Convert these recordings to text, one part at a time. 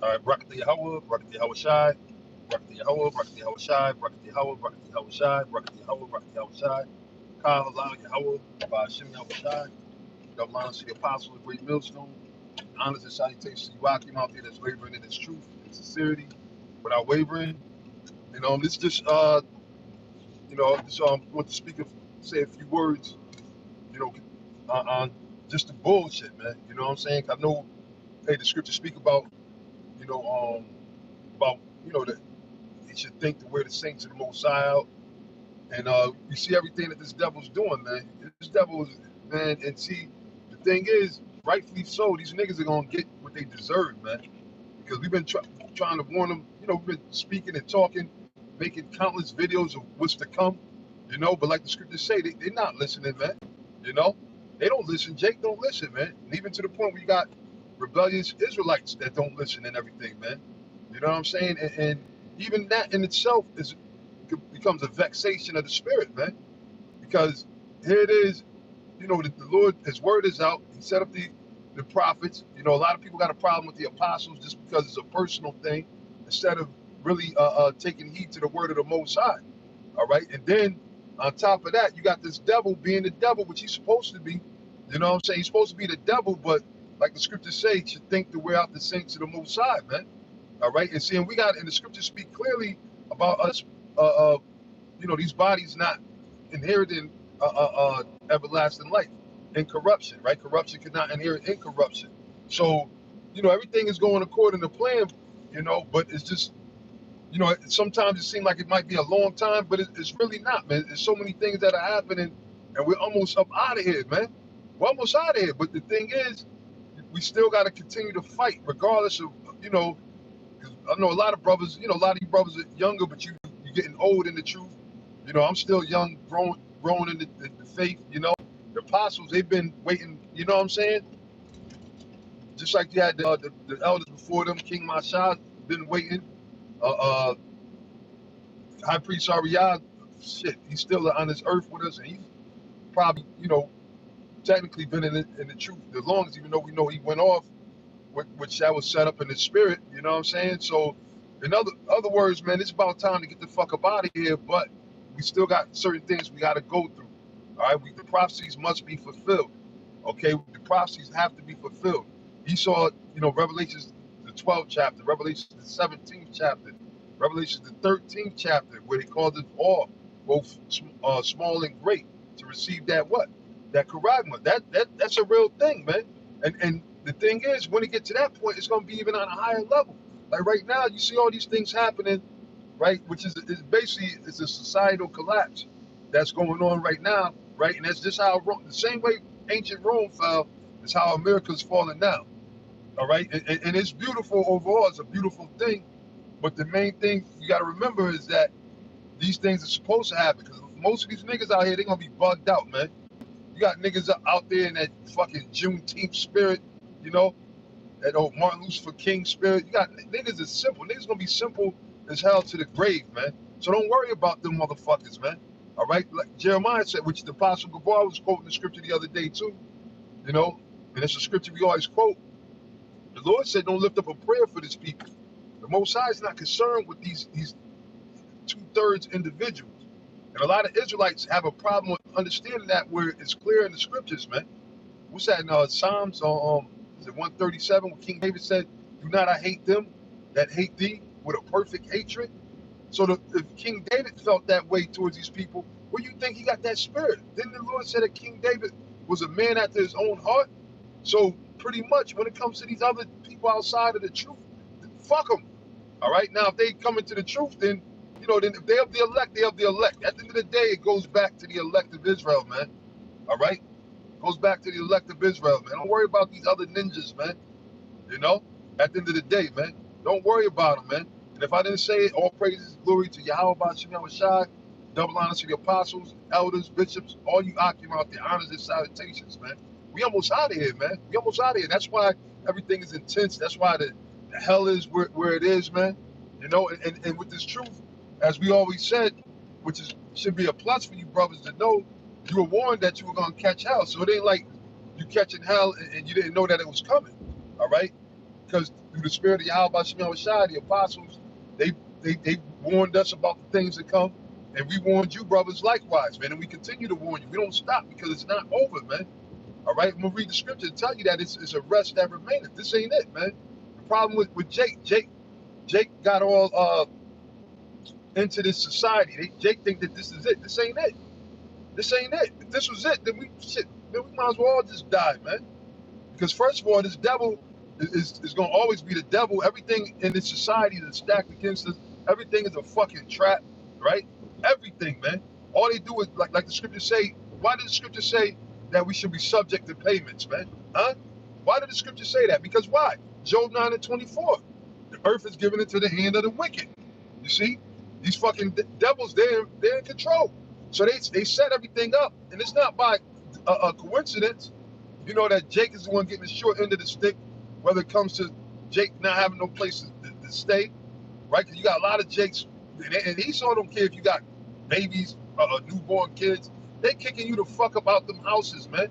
All right, Barakatah Yahweh, Barakatah Yahweh Shai, Barakatah Yahweh, Barakatah Yahweh Shai, Barakatah Yahweh, Barakatah Yahweh Shai, Barakatah Yahweh, Barakatah Yahweh Shai, Kyle Allah Yahweh, Ba'ashem Yahweh Shai, double honors to the apostle, the great millstone, honors and salutations to you, Akim out there that's wavering in its truth and sincerity without wavering. This just, just want to speak of, say a few words, you know, on just the bullshit, man. You know what I'm saying? I know, hey, the scriptures speak about, you know, about, that he should think the way the saints of the Most High out. And you see everything that this devil's doing, man. This devil is, man, and see, the thing is, rightfully so, these niggas are gonna get what they deserve, man. Because we've been trying to warn them, we've been speaking and talking, making countless videos of what's to come, but like the scriptures say, they're not listening, man. You know? They don't listen. Jake don't listen, man. And even to the point where you got rebellious Israelites that don't listen and everything, man. You know what I'm saying? And even that in itself becomes a vexation of the spirit, man. Because here it is, the Lord, his word is out. He set up the prophets. A lot of people got a problem with the apostles just because it's a personal thing instead of really taking heed to the word of the Most High. All right. And then on top of that, you got this devil being the devil, which he's supposed to be. You know what I'm saying? He's supposed to be the devil, but like the scriptures say, he should think the way out the saints of the Most High, man. All right. And seeing and the scriptures speak clearly about us, these bodies not inheriting everlasting life, incorruption, right? Corruption cannot inherit incorruption. So, everything is going according to plan, but it's just, sometimes it seems like it might be a long time, but it's really not, man. There's so many things that are happening, and we're almost up out of here, man. We're almost out of here. But the thing is, we still got to continue to fight, regardless of, 'cause I know a lot of brothers, a lot of you brothers are younger, but you're getting old in the truth. I'm still young, growing in the faith, The apostles, they've been waiting, you know what I'm saying? Just like you had the elders before them, King Mashah, been waiting. Uh, High Priest Ariah, shit, he's still on this earth with us, and he's probably, technically been in the truth the longest, even though we know he went off, which that was set up in the spirit, you know what I'm saying? So, in other words, man, it's about time to get the fuck up out of here, but we still got certain things we got to go through. All right, the prophecies must be fulfilled. Okay, the prophecies have to be fulfilled. You saw, Revelations, the 12th chapter, Revelations, the 17th chapter, Revelations, the 13th chapter, where they called it all, both small and great, to receive that what? That charagma. That's a real thing, man. And the thing is, when it gets to that point, it's going to be even on a higher level. Like right now, you see all these things happening, right? Which is basically it's a societal collapse that's going on right now, right? And that's just how the same way ancient Rome fell is how America's falling now. All right, and it's beautiful overall. It's a beautiful thing, but the main thing you got to remember is that these things are supposed to happen because most of these niggas out here, they're gonna be bugged out, man. You got niggas out there in that fucking Juneteenth spirit, that old Martin Luther King spirit. You got niggas that's simple. Niggas gonna be simple as hell to the grave, man. So don't worry about them motherfuckers, man. All right, like Jeremiah said, which the Apostle Gabar was quoting the scripture the other day too, and it's a scripture we always quote. The Lord said, "Don't lift up a prayer for this people." The Most High is not concerned with these 2/3 individuals, and a lot of Israelites have a problem with understanding that where it's clear in the scriptures, man. What's that in Psalms? Is it 137? Where King David said, "Do not I hate them that hate thee with a perfect hatred." So if King David felt that way towards these people, where do you think he got that spirit? Didn't the Lord say that King David was a man after his own heart? So pretty much when it comes to these other people outside of the truth, fuck them. All right. Now, if they come into the truth, then, then if they have the elect, they have the elect. At the end of the day, it goes back to the elect of Israel, man. All right. It goes back to the elect of Israel, man. Don't worry about these other ninjas, man. At the end of the day, man. Don't worry about them, man. And if I didn't say it, all praises, glory to Yahweh Ba'ashem Yahweh Shai, double honors to the apostles, elders, bishops, all you Akim out there, honors and salutations, man. We almost out of here, man. We almost out of here. That's why everything is intense. That's why the hell is where it is, man. And with this truth, as we always said, which should be a plus for you brothers to know, you were warned that you were going to catch hell. So it ain't like you catching hell and you didn't know that it was coming, all right? because through the spirit of Yahweh Shemel Shai, the apostles, they warned us about the things that come, and we warned you brothers likewise, man, and we continue to warn you. We don't stop because it's not over, man. All right, I'm gonna read the scripture to tell you that it's a rest that remaineth. This ain't it, man. The problem with Jake got all into this society. Jake think that this is it. This ain't it. This ain't it. If this was it, then we might as well all just die, man. Because first of all, this devil is gonna always be the devil. Everything in this society that's stacked against us, everything is a fucking trap, right? Everything, man. All they do is like the scriptures say. Why did the scripture say that we should be subject to payments, man? Huh? Why did the scripture say that? Because why? Job 9:24. The earth is given into the hand of the wicked. You see? These fucking devils, they're in control. So they set everything up, and it's not by a coincidence, you know, that Jake is the one getting the short end of the stick, whether it comes to Jake not having no place to stay, right? Because you got a lot of Jakes, and Esau don't care if you got babies, newborn kids. They kicking you the fuck up out them houses, man.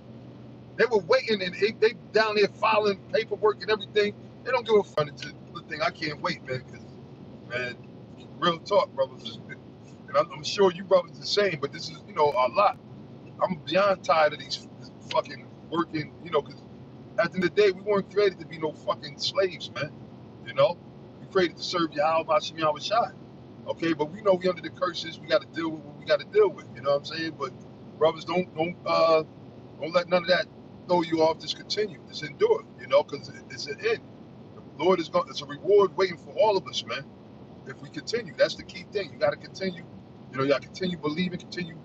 They were waiting, and they down there filing paperwork and everything. They don't give a fuck. It's the thing. I can't wait, man, because, man, real talk, brothers. And I'm sure you brothers the same, but this is, you know, a lot. I'm beyond tired of these fucking working, you know, because at the end of the day, we weren't created to be no fucking slaves, man. You know, we created to serve Yahweh Hashem Yahweh Shai. Okay, but we know we under the curses. We got to deal with what we got to deal with. You know what I'm saying? But brothers, don't let none of that throw you off. Just continue. Just endure. You know, because it's an end. The Lord is going. It's a reward waiting for all of us, man. If we continue, that's the key thing. You got to continue. You know, you got to continue believing, continue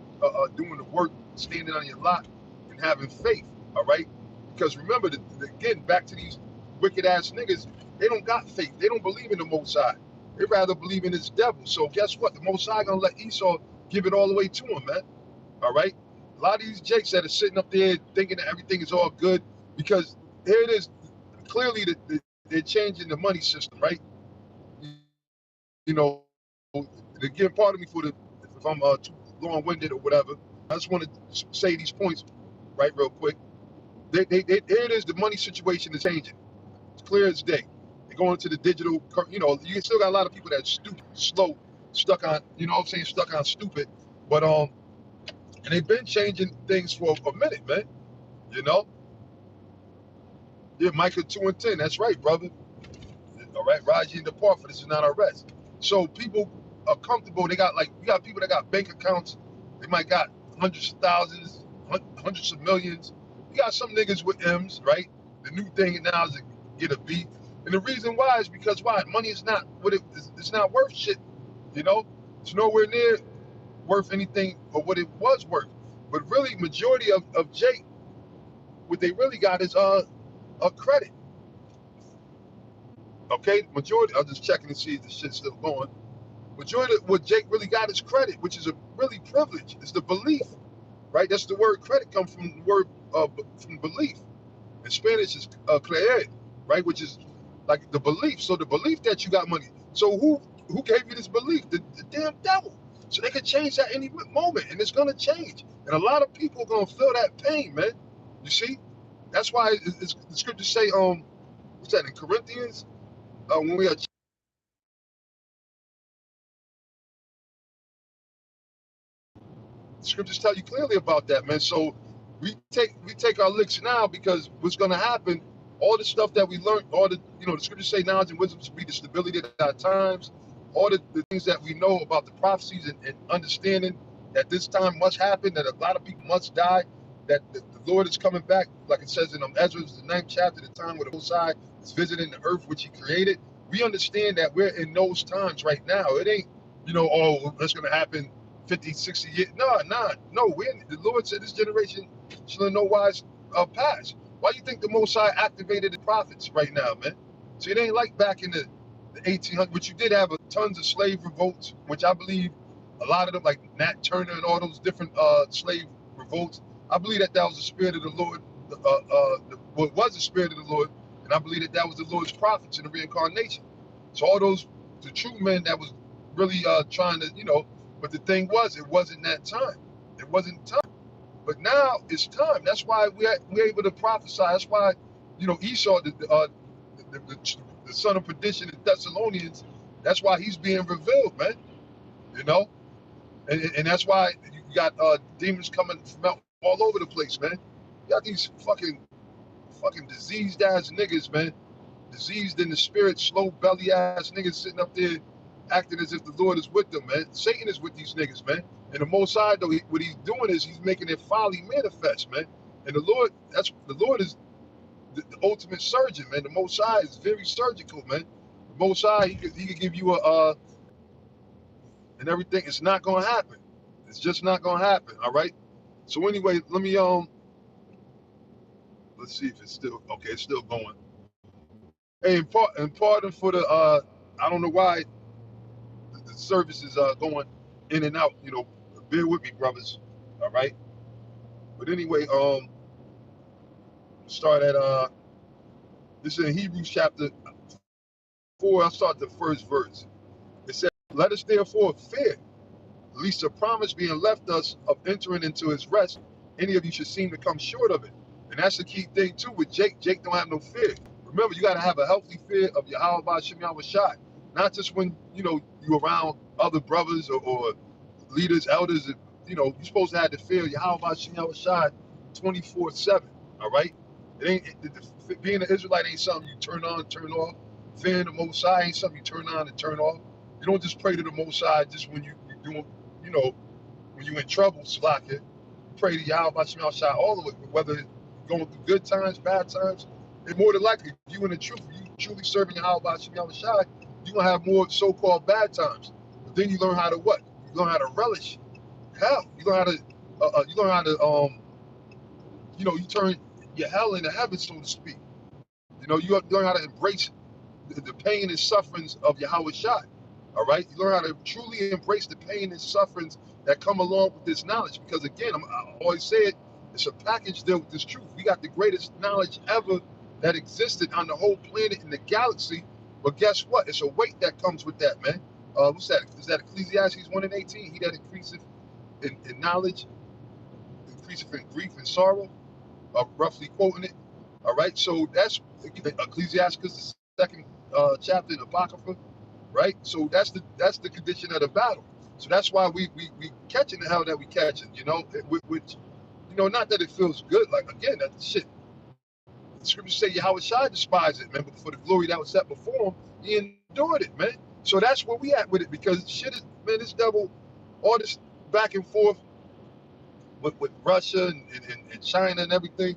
doing the work, standing on your lot, and having faith. All right? Because remember, again, back to these wicked ass niggas, they don't got faith. They don't believe in the Most High. They rather believe in this devil. So guess what? The Most High gonna let Esau give it all the way to him, man. All right? A lot of these jakes that are sitting up there thinking that everything is all good, because here it is. Clearly, they're changing the money system, right? You know, again, pardon me for if I'm too long-winded or whatever. I just want to say these points, right, real quick. Here it is. The money situation is changing. It's clear as day. They're going to the digital. You know, you still got a lot of people that's stupid, slow, stuck on. You know what I'm saying? Stuck on stupid. But and they've been changing things for a minute, man. You know. Yeah, Micah 2:10. That's right, brother. All right, Raji and depart, for this is not our rest. So people are comfortable. We got people that got bank accounts. They might got hundreds of thousands, hundreds of millions. You got some niggas with M's, right? The new thing now is to get a B. And the reason why is because why? Money is not what it's not worth shit. You know, it's nowhere near worth anything or what it was worth. But really, majority of Jake, what they really got is a credit. Okay, majority. I'm just checking to see if the shit's still going. Majority of what Jake really got is credit, which is a really privilege. It's the belief, right? That's the word credit comes from the word from belief. In Spanish is creer, right? Which is like the belief. So the belief that you got money. So who gave you this belief? The damn devil. So they could change that any moment, and it's gonna change. And a lot of people are gonna feel that pain, man. You see? That's why the scriptures say, what's that in Corinthians? When we are scriptures tell you clearly about that, man. So we take our licks now, because what's going to happen, all the stuff that we learned, all the, you know, the scriptures say knowledge and wisdom should be the stability of our times, all the things that we know about the prophecies and understanding that this time must happen, that a lot of people must die, that the Lord is coming back, like it says in Ezra, the 9th chapter, the time where the Most High is visiting the earth which he created. We understand that we're in those times right now. It ain't, you know, oh, that's going to happen 50, 60 years. No. The Lord said this generation shall in no wise pass. Why do you think the Most High activated the prophets right now, man? So it ain't like back in the 1800s, which you did have tons of slave revolts, which I believe a lot of them, like Nat Turner and all those different slave revolts, I believe that was the spirit of the Lord. It was the spirit of the Lord, and I believe that was the Lord's prophets in the reincarnation. So all those, the true men that was really trying to, you know, but the thing was, it wasn't that time. It wasn't time. But now it's time. That's why we're able to prophesy. That's why, you know, Esau, the the son of perdition in Thessalonians. That's why he's being revealed, man. You know, and that's why you got demons coming from all over the place, man. You got these fucking diseased ass niggas, man. Diseased in the spirit, slow belly ass niggas sitting up there acting as if the Lord is with them, man. Satan is with these niggas, man. And the Most High, though, what he's doing is he's making their folly manifest, man. And the Lord is the ultimate surgeon, man. The Most High is very surgical, man. The Most High, he could give you and everything. It's not gonna happen. It's just not gonna happen. All right. So anyway, let me let's see if it's still okay. It's still going. Hey, and pardon for the I don't know why the service is going in and out. You know, bear with me, brothers. All right. But anyway, start at this is in Hebrews chapter 4. I'll start the first verse. It says, "Let us therefore fear, least a promise being left us of entering into his rest, any of you should seem to come short of it." And that's the key thing too with Jake. Jake don't have no fear. Remember, you got to have a healthy fear of Yahweh Ba'Shem Yahweh Shai. Not just when, you know, you around other brothers or leaders, elders. You know, you're supposed to have the fear of Yahweh Ba'Shem Yahweh Shai 24/7. All right? Being an Israelite ain't something you turn on, turn off. Fearing the Most High ain't something you turn on and turn off. You don't just pray to the Most High just when you're doing, you know, when you're in trouble, Salaka. You pray to Yahweh Ba'Shem Yahweh Shai all the way, whether you're going through good times, bad times. And more than likely, if you in the truth, if you truly serving Yahweh Ba'Shem Yahweh Shai, you're going to have more so-called bad times. But then you learn how to what? You learn how to relish hell. You learn how to, you know, you turn your hell into heaven, so to speak. You know, you learn how to embrace the pain and sufferings of Yahweh Shai. All right? You learn how to truly embrace the pain and sufferings that come along with this knowledge. Because again, I always say it, it's a package deal with this truth. We got the greatest knowledge ever that existed on the whole planet in the galaxy. But guess what? It's a weight that comes with that, man. What's that? Is that Ecclesiastes 1:18? He that increaseth in knowledge, increaseth in grief and sorrow, roughly quoting it. All right, so that's Ecclesiastes, the second chapter in Apocrypha, right? So that's the condition of the battle. So that's why we catching the hell that we catching, you know, which, you know, not that it feels good. Like again, that shit. The scriptures say Yahweh Shai despised it, man, but for the glory that was set before him, he endured it, man. So that's where we at with it, because shit is, man, this devil, all this back and forth with Russia and China and everything.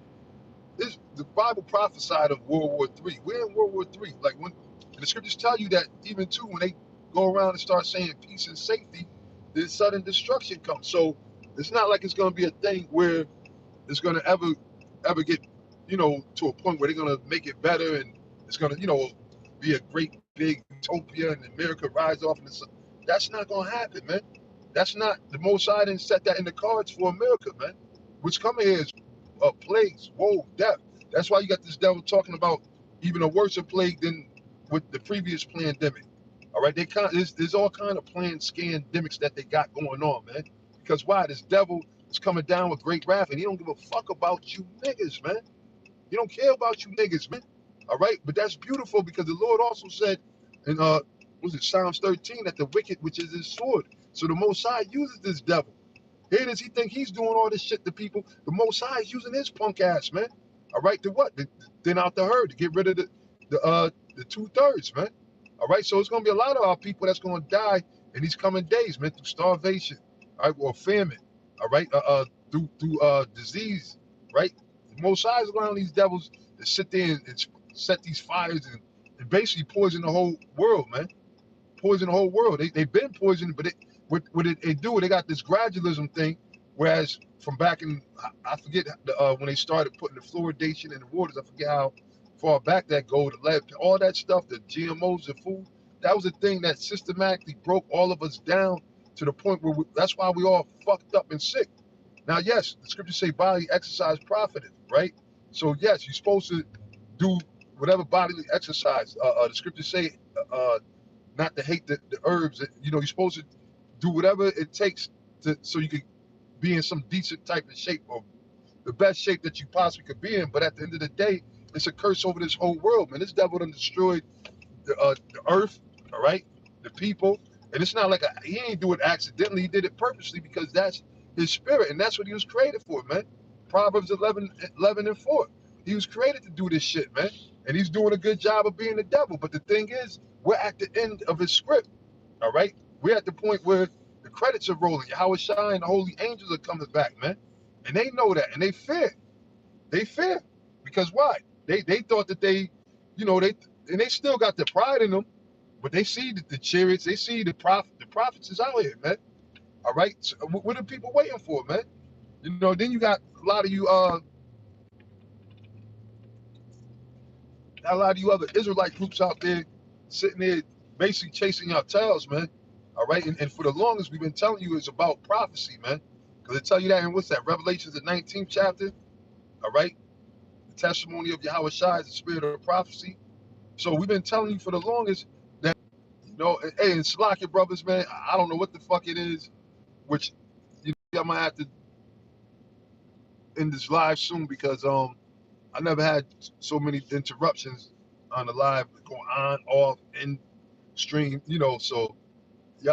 The Bible prophesied of World War III. We're in World War III. Like when and the scriptures tell you that even too, when they go around and start saying peace and safety, then sudden destruction comes. So it's not like it's going to be a thing where it's going to ever get, you know, to a point where they're going to make it better and it's going to, you know, be a great big utopia and America rise off in the sun. That's not going to happen, man. That's not, the Most High didn't set that in the cards for America, man. What's coming here is plagues, woe, death. That's why you got this devil talking about even a worse plague than with the previous pandemic. All right, there's all kind of planned scandemics that they got going on, man. Because why? This devil is coming down with great wrath, and he don't give a fuck about you niggas, man. He don't care about you niggas, man. All right, but that's beautiful because the Lord also said in was it Psalms 13 that the wicked, which is his sword. So the Most High uses this devil. Here it is. He think he's doing all this shit to people. The Most High is using his punk ass, man. All right, to what? To thin out the herd, to get rid of the 2/3, man. All right, so it's gonna be a lot of our people that's gonna die in these coming days, man, through starvation, all right, or famine, all right, through disease, right? The Most High is allowing these devils to sit there and set these fires and basically poison the whole world, man. Poison the whole world. They've been poisoned, but what they do, they got this gradualism thing, whereas from back in, I forget when they started putting the fluoridation in the waters, I forget how far back that go, the lead, all that stuff, the GMOs, the food, that was a thing that systematically broke all of us down to the point where that's why we all fucked up and sick. Now, yes, the scriptures say bodily exercise profiteth, right? So yes, you're supposed to do whatever bodily exercise. The scriptures say not to hate the herbs. You know, you're supposed to do whatever it takes so you can be in some decent type of shape or the best shape that you possibly could be in. But at the end of the day, it's a curse over this whole world, man. This devil done destroyed the earth, all right, the people. And it's not like he ain't do it accidentally. He did it purposely because that's his spirit, and that's what he was created for, man. Proverbs 11:4. He was created to do this shit, man. And he's doing a good job of being the devil. But the thing is, we're at the end of his script, all right? We're at the point where the credits are rolling. Yahweh Shai and the holy angels are coming back, man. And they know that, and they fear. They fear. Because why? They thought that they still got the pride in them, but they see the chariots, they see the prophets is out here, man. All right? So what are people waiting for, man? Then you got a lot of you other Israelite groups out there sitting there basically chasing your tails, man. All right, and for the longest we've been telling you it's about prophecy, man. Because they tell you that in what's that? Revelations the 19th chapter. All right, the testimony of Yahweh Shai is the spirit of prophecy. So we've been telling you for the longest that hey, and Slack your brothers, man. I don't know what the fuck it is, which I might have to end this live soon because I never had so many interruptions on the live going on, off, in stream, so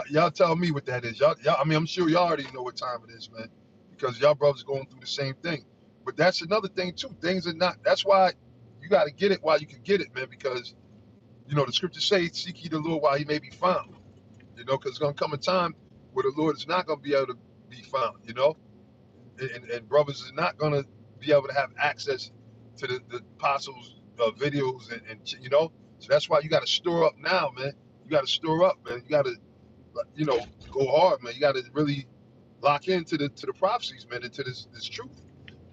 y'all tell me what that is. I mean, I'm sure y'all already know what time it is, man, because y'all brothers going through the same thing. But that's another thing too. Things are not, that's why you got to get it while you can get it, man, because, the scriptures say, seek ye the Lord while he may be found, because it's going to come a time where the Lord is not going to be able to be found, and brothers is not going to be able to have access to the apostles' videos and so that's why you got to store up now, man. You got to store up, man. You got to go hard, man. You got to really lock into the prophecies, man, into this truth.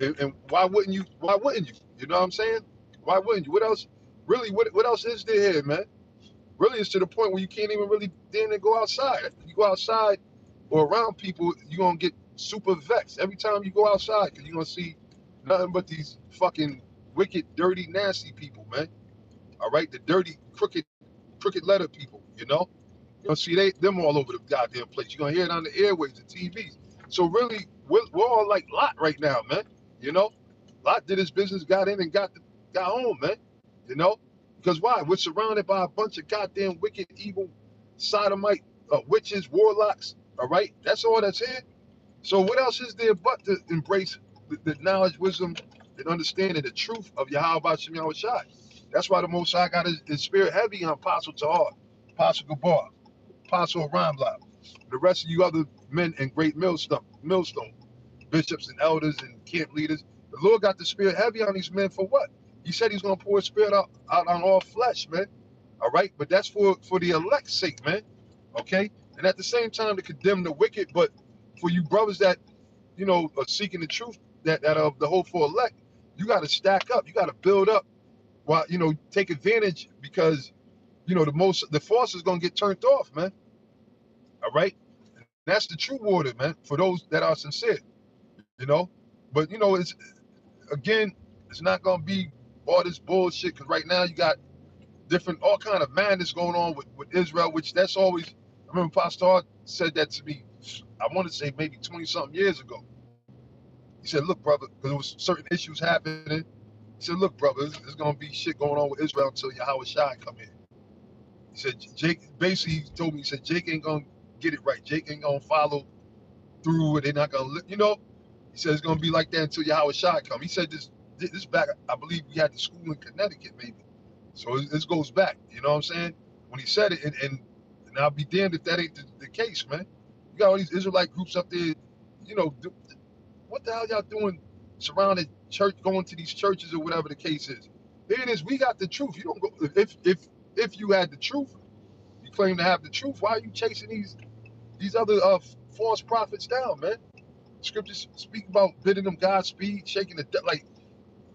And why wouldn't you? Why wouldn't you? You know what I'm saying? Why wouldn't you? What else? Really, what else is there here, man? Really, it's to the point where you can't even really then go outside. If you go outside or around people, you're gonna get super vexed every time you go outside because you're gonna see nothing but these fucking wicked, dirty, nasty people, man. All right, the dirty, crooked letter people, You're gonna see them all over the goddamn place. You're gonna hear it on the airways, the TVs. So really, we're all like Lot right now, man. Lot did his business, got in and got home, man. Because why? We're surrounded by a bunch of goddamn wicked, evil, sodomite, witches, warlocks. All right, that's all that's here. So what else is there but to embrace the knowledge, wisdom, and understanding the truth of Yahweh Shem Yahweh Shai? That's why the Most High got his spirit heavy on Apostle Tahar, Apostle Gabar, Apostle Ramblab, the rest of you other men in great millstone, bishops and elders and camp leaders. The Lord got the spirit heavy on these men for what? He said he's going to pour his spirit out on all flesh, man. All right? But that's for the elect's sake, man. Okay? And at the same time to condemn the wicked, but for you brothers that, are seeking the truth, that of the hope for elect, you got to stack up. You got to build up while, take advantage because, the force is going to get turned off, man. All right? And that's the true water, man, for those that are sincere, But, it's not going to be all this bullshit because right now you got all kind of madness going on with Israel, which that's always, I remember Pastor Hart said that to me, I want to say maybe 20 something years ago. He said, look, brother, because there was certain issues happening. He said, look, brother, there's going to be shit going on with Israel until Yahweh Shai come in. He said, Jake, basically he told me, he said, Jake ain't going to get it right. Jake ain't going to follow through. They're not going to, he said, it's going to be like that until Yahweh Shai come. He said this back, I believe we had the school in Connecticut, maybe. So this goes back, you know what I'm saying? When he said it, and I'll be damned if that ain't the case, man. You got all these Israelite groups up there, what the hell y'all doing surrounding church, going to these churches or whatever the case is? Here it is, we got the truth. You don't go, if you had the truth, you claim to have the truth, why are you chasing these other false prophets down, man? Scriptures speak about bidding them Godspeed, shaking the like,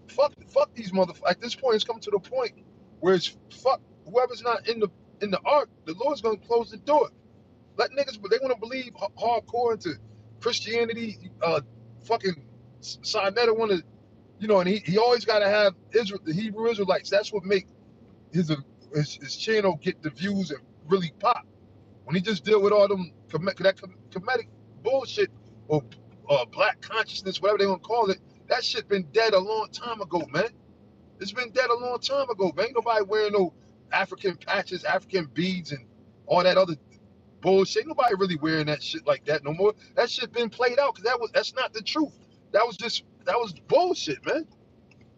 fuck these motherfuckers. At this point, it's come to the point where it's fuck whoever's not in the ark. The Lord's gonna close the door. Let niggas, they want to believe hardcore into Christianity. Fucking Sinetta want to, and he always got to have Israel, the Hebrew Israelites. That's what make his channel get the views and really pop. When he just deal with all them comedic bullshit or black consciousness, whatever they want to call it, that shit been dead a long time ago, man. It's been dead a long time ago, man. Ain't nobody wearing no African patches, African beads, and all that other bullshit. Ain't nobody really wearing that shit like that no more. That shit been played out because that's not the truth. That was bullshit, man.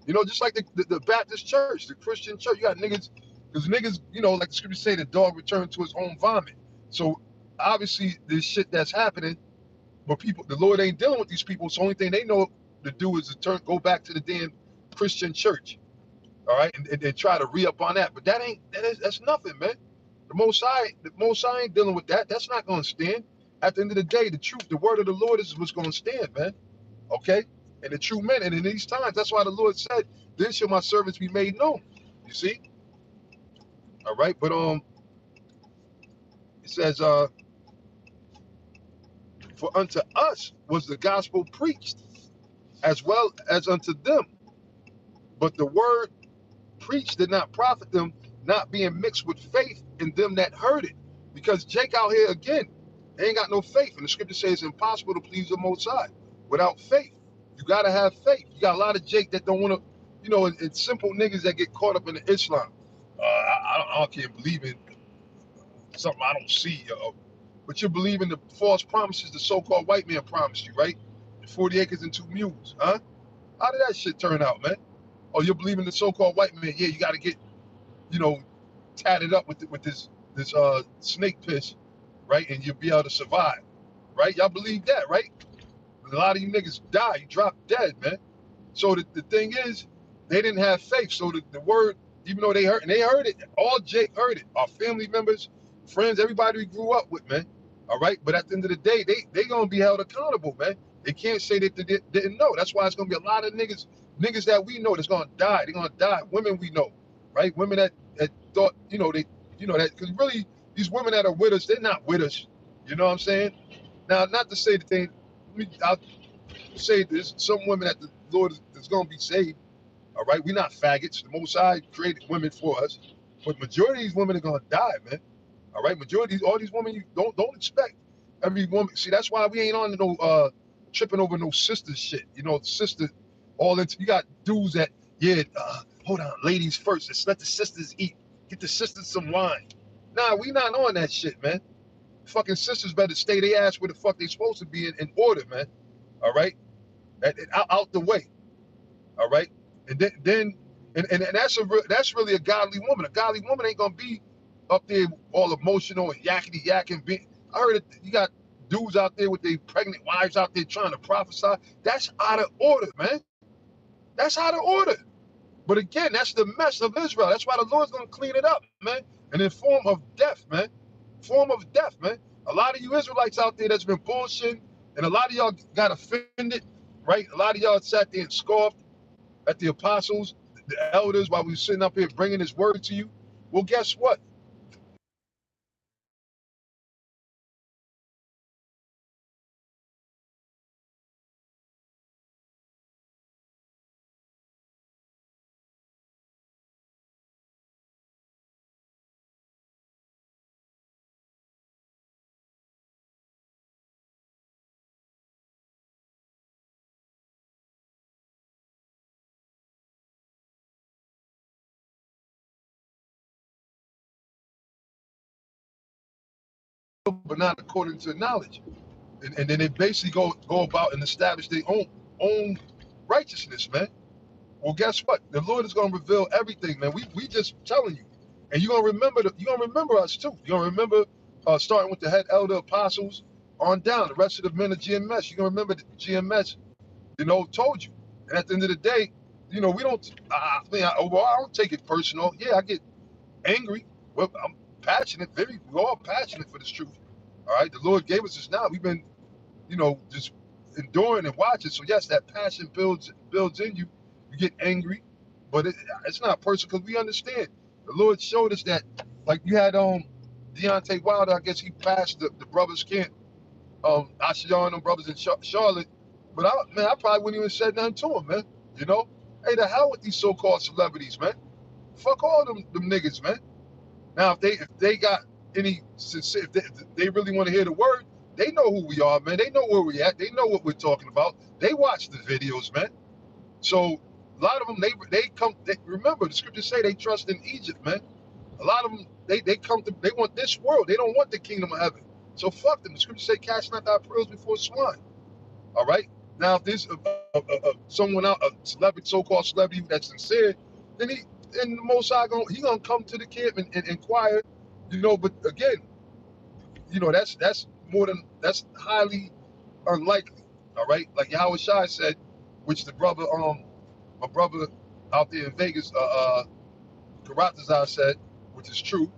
You know, just like the Baptist church, the Christian church, you got niggas, because niggas, you know, like the scriptures say, the dog returned to his own vomit. So obviously, this shit that's happening, but people, the Lord ain't dealing with these people. So only thing they know to do is to go back to the damn Christian church, all right, and try to re up on that. But that's nothing, man. The Most High ain't dealing with that. That's not gonna stand. At the end of the day, the truth, the word of the Lord is what's gonna stand, man. Okay, and the true men, and in these times, that's why the Lord said, "Then shall my servants be made known." You see, all right. But it says, "For unto us was the gospel preached, as well as unto them. But the word preached did not profit them, not being mixed with faith in them that heard it." Because Jake out here again, they ain't got no faith, and the scripture says it's impossible to please the Most High without faith. You gotta have faith. You got a lot of Jake that don't want to, you know, it's simple niggas that get caught up in the Islam. I can't believe in something I don't see, but you believe in the false promises the so-called white man promised you, right? 40 acres and 2 mules, huh? How did that shit turn out, man? Oh, you believe in the so-called white man? Yeah, you got to get, you know, tatted up with this snake piss, right? And you'll be able to survive, right? Y'all believe that, right? A lot of you niggas die. You drop dead, man. So the thing is, they didn't have faith. So the word, even though they heard, and they heard it, all Jake heard it. Our family members, friends, everybody we grew up with, man. All right. But at the end of the day, they gonna be held accountable, man. They can't say that they didn't know. That's why it's gonna be a lot of niggas that we know that's gonna die. They're gonna die. Women we know, right? Women that thought, that, because really these women that are with us, they're not with us. You know what I'm saying? Now, not to say that I'll say this, some women that the Lord is going to be saved, all right? We're not faggots. The Most High created women for us, but majority of these women are going to die, man. All right? All these women, you don't expect every woman. See, that's why we ain't on no tripping over no sister shit. You know, sister, all into, you got dudes that, yeah, hold on, ladies first. Let's let the sisters eat. Get the sisters some wine. Nah, we not on that shit, man. Fucking sisters better stay their ass where the fuck they supposed to be in order, man. All right? Out the way, all right, and then that's really a godly woman. A godly woman ain't gonna be up there all emotional and yakety yakking. I heard it, you got dudes out there with their pregnant wives out there trying to prophesy. That's out of order, man. That's out of order. But again, that's the mess of Israel. That's why the Lord's gonna clean it up, man. And in form of death, man. Form of death, man. A lot of you Israelites out there that's been bullshitting, and a lot of y'all got offended, right? A lot of y'all sat there and scoffed at the apostles, the elders, while we were sitting up here bringing this word to you. Well, guess what? But not according to knowledge. And then they basically go about and establish their own righteousness, man. Well, guess what? The Lord is gonna reveal everything, man. We just telling you. And you're gonna remember us too. You're gonna remember starting with the head elder apostles on down, the rest of the men of GMS. You're gonna remember that GMS, told you. And at the end of the day, we don't I don't take it personal. Yeah, I get angry. Well, I'm passionate, we're all passionate for this truth. All right. The Lord gave us this now. We've been, just enduring and watching. So yes, that passion builds in you. You get angry, but it's not personal because we understand. The Lord showed us that, like you had Deontay Wilder, I guess he passed the brothers camp, Ashion and them brothers in Charlotte. But I probably wouldn't even said nothing to him, man. You know? Hey, the hell with these so-called celebrities, man. Fuck all them niggas, man. Now, if they got any sincere, if they really want to hear the word, they know who we are, man. They know where we at. They know what we're talking about. They watch the videos, man. So a lot of them, they remember the scriptures say they trust in Egypt, man. A lot of them, they want this world. They don't want the kingdom of heaven. So fuck them. The scriptures say, cast not thy pearls before swine. All right. Now, if there's someone out, a celebrity, so-called celebrity that's sincere, then the Most High gonna come to the camp and inquire, But again, that's highly unlikely. All right. Like Yahweh Shai said, which my brother out there in Vegas, Karatazar said, which is true.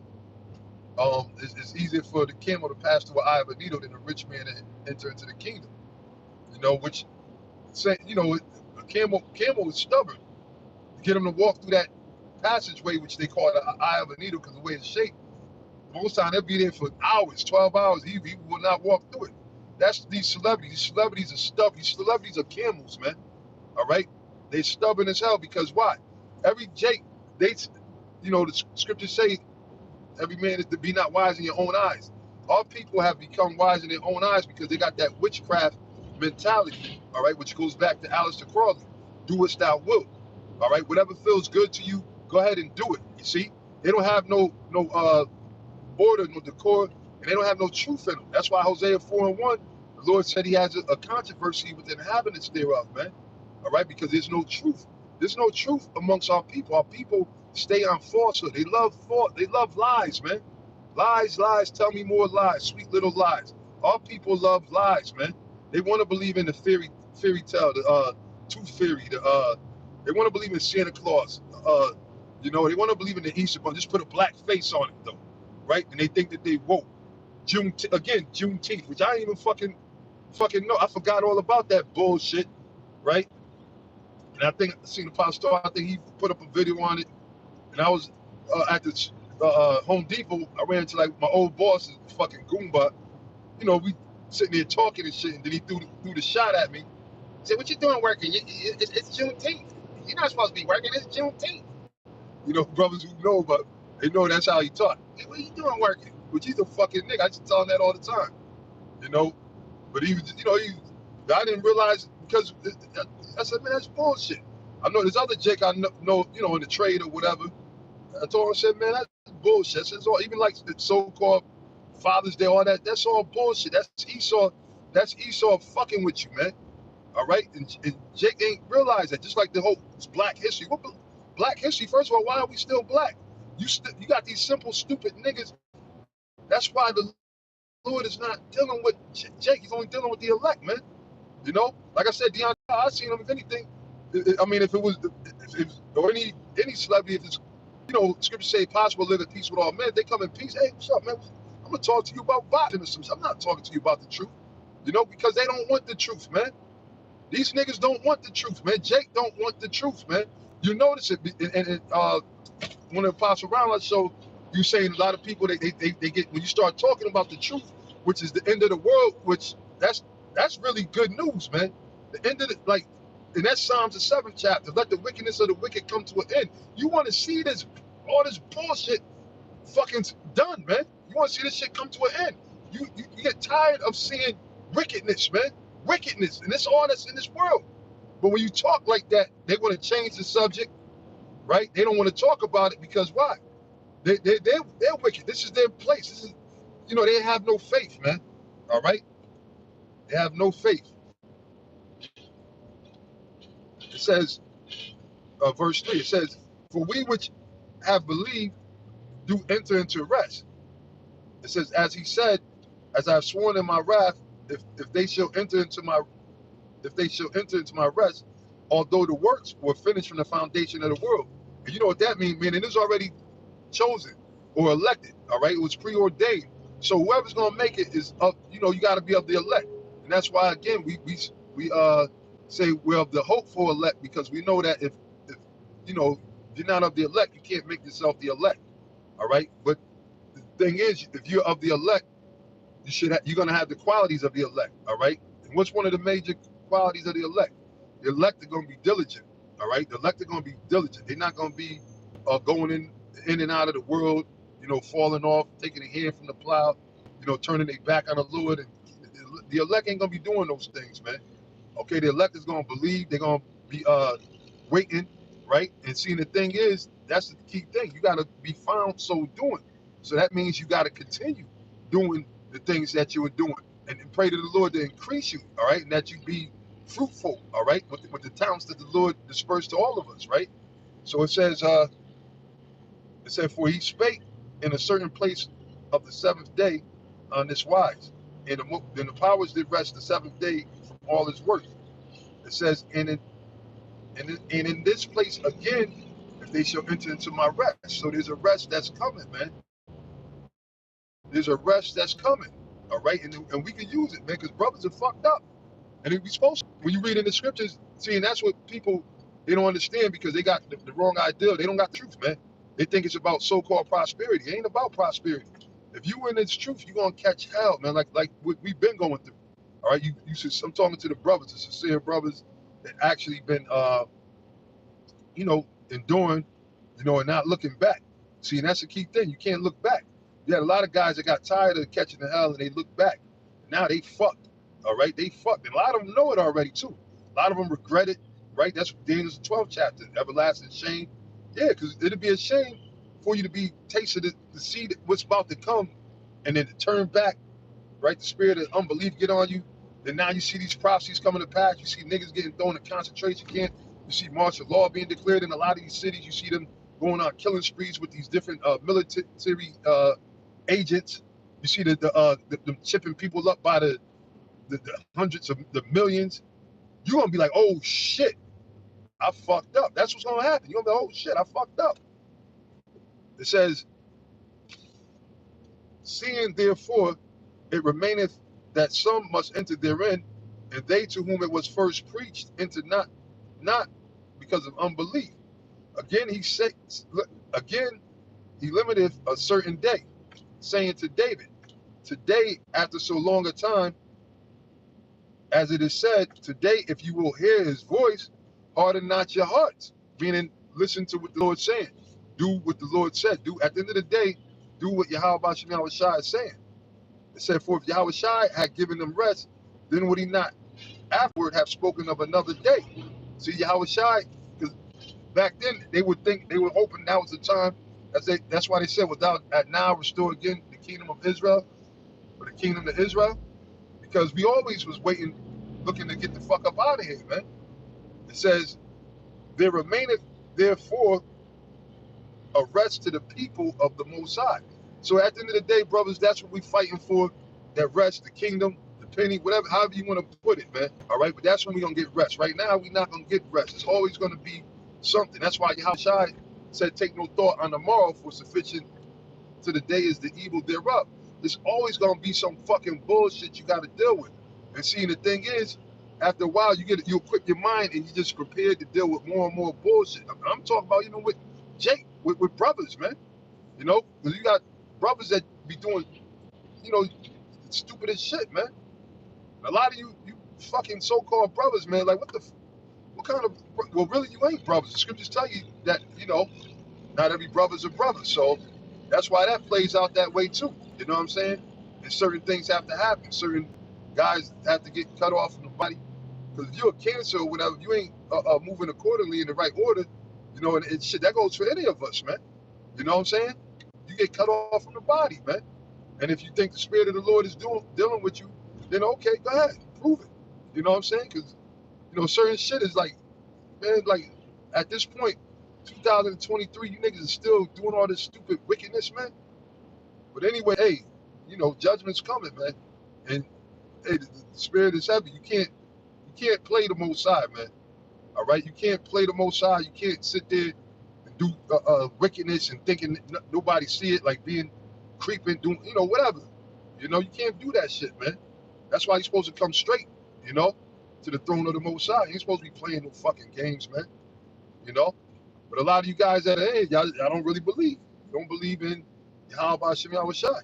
It's easier for the camel to pass through an eye of a needle than a rich man to enter into the kingdom. Which say, a camel is stubborn. To get him to walk through that passageway, which they call the eye of a needle because of the way it's shaped, most time they'll be there for hours, 12 hours. He will not walk through it. That's these celebrities. These celebrities are stubborn. These celebrities are camels, man. All right? They're stubborn as hell because why? Every Jake, the scriptures say, every man is to be not wise in your own eyes. Our people have become wise in their own eyes because they got that witchcraft mentality, all right, which goes back to Aleister Crowley. Do what thou wilt, all right? Whatever feels good to you, go ahead and do it. You see? They don't have no order, no decor, and they don't have no truth in them. That's why Hosea 4:1, the Lord said he has a controversy with the inhabitants thereof, man, all right? Because there's no truth. There's no truth amongst our people. Our people stay on falsehood. They love lies, man. Lies, tell me more lies, sweet little lies. Our people love lies, man. They want to believe in the fairy tale, the tooth fairy, they want to believe in Santa Claus. They want to believe in the Easter Bunny. Just put a black face on it, though, right? And they think that they woke. Juneteenth, which I ain't even fucking know. I forgot all about that bullshit, right? And I think I seen the pastor. I think he put up a video on it. And I was at the Home Depot. I ran into like my old boss, fucking Goomba. We sitting there talking and shit. And then he threw the shot at me. He said, "What you doing working? It's Juneteenth. You're not supposed to be working. It's Juneteenth." Brothers who know, but they know that's how he talk. Hey, what are you doing working? Which he's a fucking nigga. I just tell him that all the time. But he was, I didn't realize because I said, man, that's bullshit. I know there's other Jake I know, in the trade or whatever. I told him, I said, man, that's bullshit. That's all, even like the so-called Father's Day, all that, that's all bullshit. That's Esau fucking with you, man. All right? And Jake ain't realized that. Just like the whole Black history. What Black history? First of all, why are we still black? You got these simple, stupid niggas. That's why the Lord is not dealing with Jake. He's only dealing with the elect, man. Like I said, Deion, I seen him, if anything. I mean, if it was, or any celebrity, if it's, scripture say possible live at peace with all men, they come in peace. Hey, what's up, man? I'm gonna talk to you about boxing or something. I'm not talking to you about the truth, because they don't want the truth, man. These niggas don't want the truth, man. Jake don't want the truth, man. You notice it, and when the Apostle Ron show, you saying a lot of people they get when you start talking about the truth, which is the end of the world, which that's really good news, man. The end of the and that's Psalms the 7th chapter. Let the wickedness of the wicked come to an end. You want to see all this bullshit fucking done, man. You want to see this shit come to an end. You get tired of seeing wickedness, man. Wickedness, and it's all that's in this world. But when you talk like that, they want to change the subject, right? They don't want to talk about it because why? They're wicked. This is their place. This is, they have no faith, man. All right? They have no faith. It says, verse 3, it says, "For we which have believed do enter into rest." It says, "As he said, as I have sworn in my wrath, if they shall enter into my rest, although the works were finished from the foundation of the world." And you know what that means, man? It is already chosen or elected, all right? It was preordained. So whoever's gonna make it is up, you got to be of the elect. And that's why, again, we say we're of the hopeful elect, because we know that if you're not of the elect, you can't make yourself the elect, all right? But the thing is, if you're of the elect, you're gonna have the qualities of the elect, all right? And what's one of the major qualities of the elect? The elect are gonna be diligent, all right? The elect are gonna be diligent. They're not gonna be going in and out of the world, falling off, taking a hand from the plow, turning their back on the Lord. And the elect ain't gonna be doing those things, man. Okay, the elect is gonna believe. They're gonna be waiting, right? And seeing the thing is, That's the key thing. You got to be found so doing. So that means you got to continue doing the things that you were doing, and pray to the Lord to increase you, all right, and that you be fruitful, all right, with the talents that the Lord dispersed to all of us, right? So it said, for he spake in a certain place of the seventh day on this wise, and the powers did rest the seventh day from all his work. It says, and in this place again, if they shall enter into my rest. So there's a rest that's coming, man. There's a rest that's coming, all right? And we can use it, man, because brothers are fucked up. And we supposed to. When you read in the scriptures, see, and that's what people, they don't understand because they got the wrong idea. They don't got the truth, man. They think it's about so-called prosperity. It ain't about prosperity. If you in this truth, you're going to catch hell, man, like what we've been going through. All right, you should, I'm talking to the brothers, the sincere brothers that actually been, enduring, and not looking back. See, and that's the key thing. You can't look back. You had a lot of guys that got tired of catching the hell and they look back. Now they fucked. All right, they fucked. And a lot of them know it already too. A lot of them regret it. Right, that's Daniel's 12th chapter, everlasting shame. Yeah, because it'd be a shame for you to be tasted to see what's about to come, and then to turn back. Right, the spirit of unbelief get on you. Then now you see these prophecies coming to pass. You see niggas getting thrown in concentration camp. You see martial law being declared in a lot of these cities. You see them going on killing sprees with these different military agents. You see them chipping people up by the hundreds of the millions. You're gonna be like, oh shit, I fucked up. That's what's gonna happen. You're gonna be like, oh shit, I fucked up. It says, seeing therefore it remaineth that some must enter therein, and they to whom it was first preached enter not because of unbelief. Again he limiteth a certain day, saying to David, today after so long a time, as it is said, today if you will hear his voice, harden not your hearts. Meaning, listen to what the Lord's saying. Do what the Lord said. Do at the end of the day, do what Yahweh Shem Yahushua is saying. It said, for if Yahushua had given them rest, then would he not afterward have spoken of another day? See, Yahushua, because back then they were hoping that was the time. That's why they said, without at now restore again the kingdom of Israel, or the kingdom of Israel, because we always was waiting, looking to get the fuck up out of here, man. It says, there remaineth therefore a rest to the people of the Most High. So at the end of the day, brothers, that's what we fighting for, that rest, the kingdom, the penny, whatever, however you want to put it, man. All right, but that's when we're going to get rest. Right now, we're not going to get rest. It's always going to be something. That's why Yahushua said, take no thought on the morrow, for sufficient to the day is the evil thereof. There's always going to be some fucking bullshit you got to deal with. And see, the thing is, after a while, you equip your mind and you just prepared to deal with more and more bullshit. I'm talking about even with Jake, with brothers, man. Because you got brothers that be doing, stupidest shit, man. A lot of you fucking so-called brothers, man, like what kind of, well, really, you ain't brothers. The scriptures tell you that, not every brother's a brother. So that's why that plays out that way too. You know what I'm saying? And certain things have to happen. Certain guys have to get cut off from the body. Because if you're a cancer or whatever, you ain't moving accordingly in the right order, and shit, that goes for any of us, man. You know what I'm saying? You get cut off from the body, man. And if you think the spirit of the Lord is dealing with you, then okay, go ahead, prove it. You know what I'm saying? Because, certain shit is like, man, like at this point, 2023, you niggas are still doing all this stupid wickedness, man. But anyway, hey, judgment's coming, man. And hey, the spirit is heavy. You can't play the Most High, man. All right, you can't play the Most High. You can't sit there and do wickedness and thinking nobody see it, like being creeping, doing whatever. You can't do that shit, man. That's why you're supposed to come straight, to the throne of the Most High. You ain't supposed to be playing no fucking games, man. But a lot of you guys at the age, y'all don't really believe. You don't believe in Yahweh Shem Yahushua.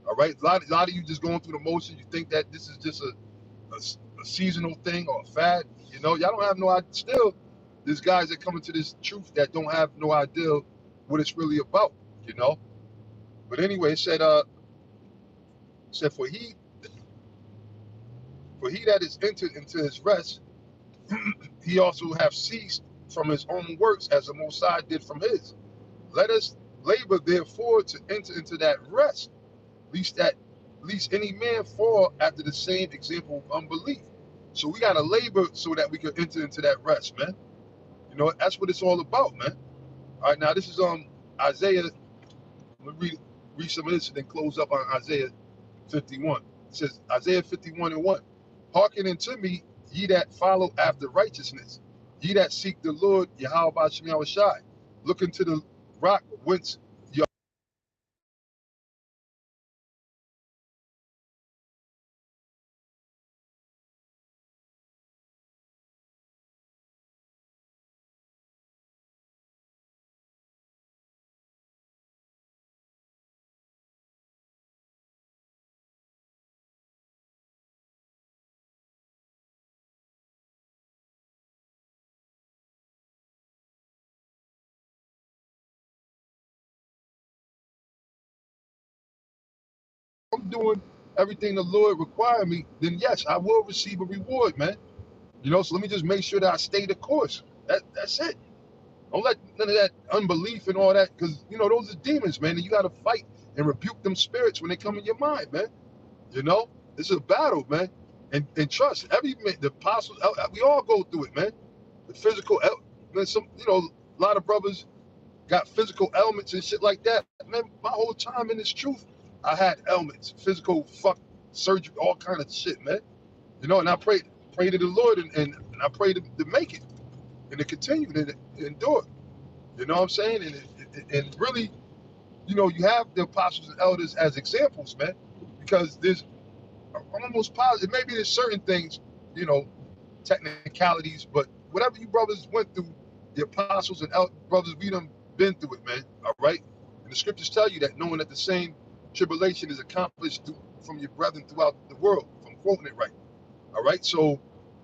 All right, a lot of you just going through the motions. You think that this is just a seasonal thing or a fad. Y'all don't have no idea. Still, there's guys that come into this truth that don't have no idea what it's really about. But anyway, it said for he that is entered into his rest, he also have ceased from his own works as the Most High did from his. Let us labor therefore to enter into that rest, least any man fall after the same example of unbelief. So we gotta labor so that we can enter into that rest, man. You know, that's what it's all about, man. All right, now this is Isaiah. I'm gonna read some of this and then close up on Isaiah 51. It says Isaiah 51:1. Hearken unto me, ye that follow after righteousness, ye that seek the Lord, Yahweh Shem Shai. Look into the rock whence you I'm doing everything the Lord required me, then yes, I will receive a reward, man. You know, so let me just make sure that I stay the course. That's it. Don't let none of that unbelief and all that, because you know those are demons, man. And you got to fight and rebuke them spirits when they come in your mind, man. You know, it's a battle, man. And trust every man, the apostles, we all go through it, man. The physical, some you know, a lot of brothers got physical ailments and shit like that. Man, my whole time in this truth, I had ailments, physical, surgery, all kind of shit, man. You know, and I pray to the Lord, and I pray to make it and to continue to endure. You know what I'm saying? And really, you know, you have the apostles and elders as examples, man, because there's I'm almost positive. Maybe there's certain things, you know, technicalities, but whatever you brothers went through, the apostles and brothers, we done been through it, man. All right? And the scriptures tell you that knowing that the same tribulation is accomplished from your brethren throughout the world, if I'm quoting it right. All right? So,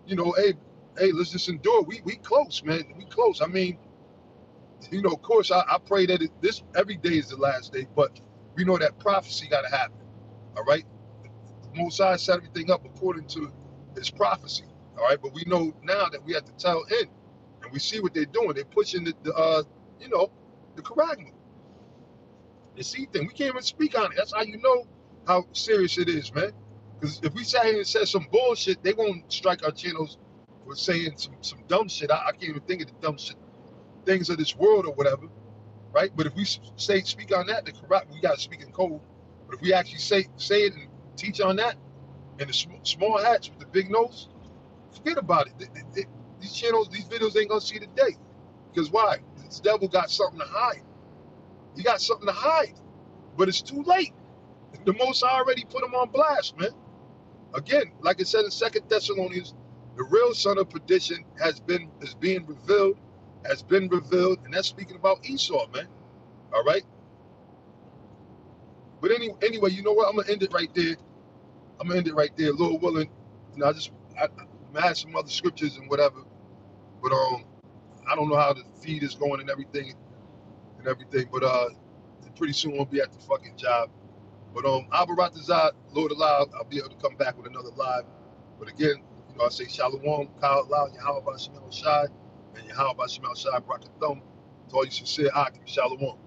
you know, hey, let's just endure. We close, man. We close. I mean, you know, of course, I pray that this every day is the last day, but we know that prophecy got to happen. All right? Mosiah set everything up according to his prophecy. All right, but we know now that we have to tell in, and we see what they're doing. They're pushing you know, the Quran, the seed thing. We can't even speak on it. That's how you know how serious it is, man. Because if we sat here and said some bullshit, they won't strike our channels for saying some dumb shit. I can't even think of the dumb shit, things of this world or whatever, right? But if we speak on that, the Quran, we got to speak in code. But if we actually say it and teach on that, and the small hats with the big nose, forget about it. These channels, these videos ain't gonna see the day. Because why? This devil got something to hide. He got something to hide. But it's too late. The Most High already put him on blast, man. Again, like it said in 2 Thessalonians, the real son of perdition is being revealed, and that's speaking about Esau, man. All right? But anyway, you know what? I'm gonna end it right there. Lord willing. You know, I'm gonna add some other scriptures and whatever. But I don't know how the feed is going and everything. But pretty soon we'll be at the fucking job. But Abaratazad, Lord Allah, I'll be able to come back with another live. But again, you know, I say Shalom, Kyle Allah, Yahweh Shemel Shai, and Yahweh Shemel Shai Brakathum. To all you sincere Akim, Shalom.